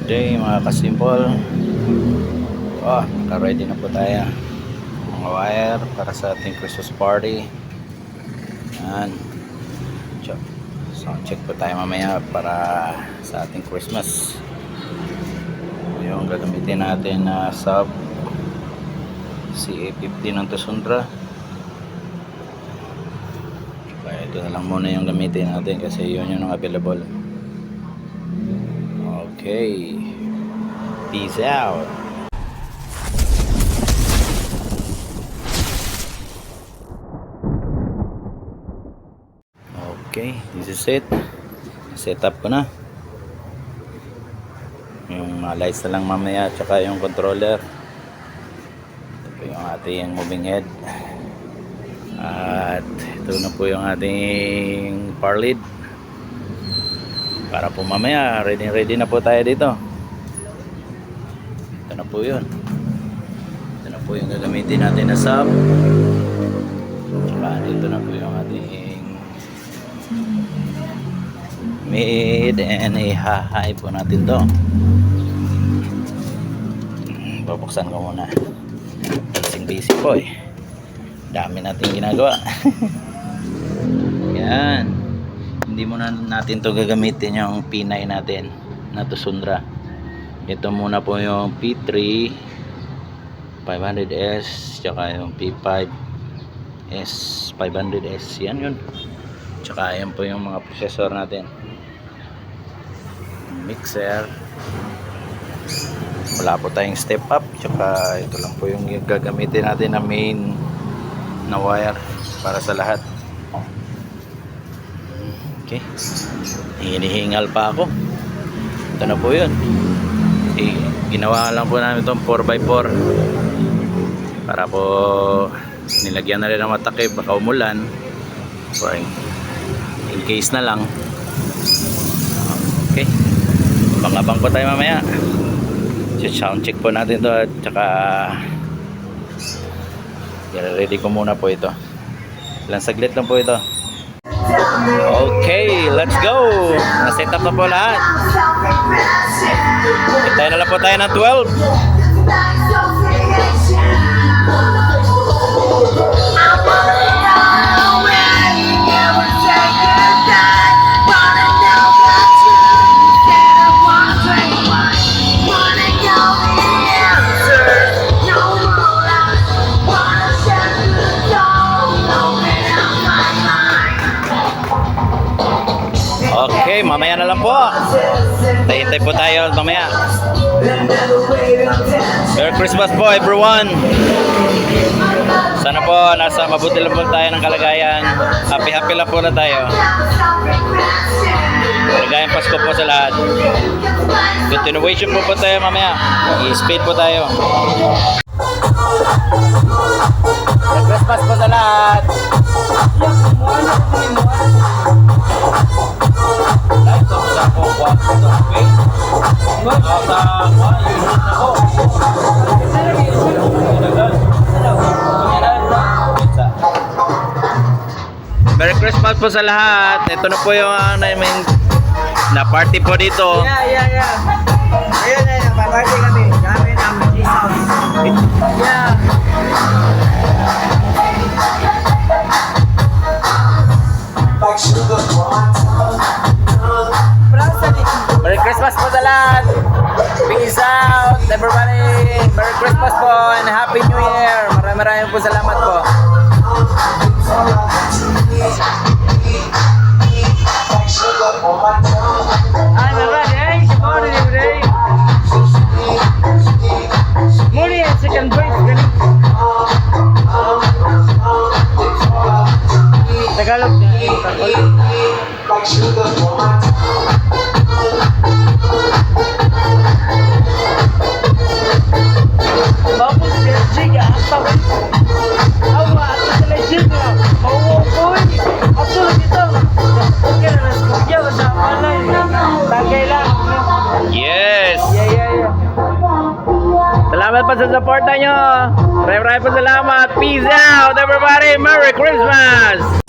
Day mga kasimple. Naka-ready na po tayo mga wire para sa ating Christmas party. Yan. Sound check po tayo mamaya para sa ating Christmas. Yung gagamitin natin na sub CA50 ng Tundra. Ito na lang muna yung gamitin natin kasi yun yung available. Okay, peace out. Okay, this is it. Set up ko na yung lights na lang mamaya, tsaka yung controller. Ito yung ating moving head, at ito na po yung ating power lead para po mamaya ready na po tayo dito. Ito na po yun. Ito na po yung gagamitin natin na sub, tsaka dito na po yung ating mid and i-high po natin to. Babuksan ko muna. Busy po eh. Dami natin ginagawa. Yan. Hindi muna natin to gagamitin yung P9 natin na Tundra. Ito muna po yung P3 500S tsaka yung P5S 500S. Yan yun. Tsaka yan po yung mga processor natin. Mixer. Wala po tayong step up, tsaka ito lang po yung gagamitin natin na main na wire para sa lahat. Okay, hinihingal pa ako. Ito na po yun. Ginawa lang po namin itong 4x4 para po nilagyan na rin ng matakip baka umulan, so in case na lang. Okay, abang-abang po tayo mamaya. Sound check po natin to, at saka ready ko muna po ito. Ilang saglit lang po ito. Okay, let's go. Na-set up na po lahat. Hintay na lang po tayo ng 12. Okay, mamaya na lang po. Hintay po tayo mamaya. Merry Christmas po everyone. Sana po nasa mabuti lang po tayo ng kalagayan. Happy lang po na tayo. Maligayang Pasko po sa lahat. Continuation po tayo mamaya. I-speed po tayo. Merry Christmas po sa lahat. Merry Christmas po sa lahat. Ito na po yung na party po dito. Yeah. Ayun, party kami. Kami namin Jesus. Yeah. Merry Christmas po sa lahat. Peace out everybody. Merry Christmas po and Happy New Year. Maraming po salamat po. Second place galing. Tagalog. Bagus dia apa? Awak tu legend lah. Bawa pun. Apa kita? Okey lah, kerja bersama lah. Bagailah. Yes. Yeah. Salamat pa sa suporta nyo. Maraming po salamat. Peace out everybody. Merry Christmas.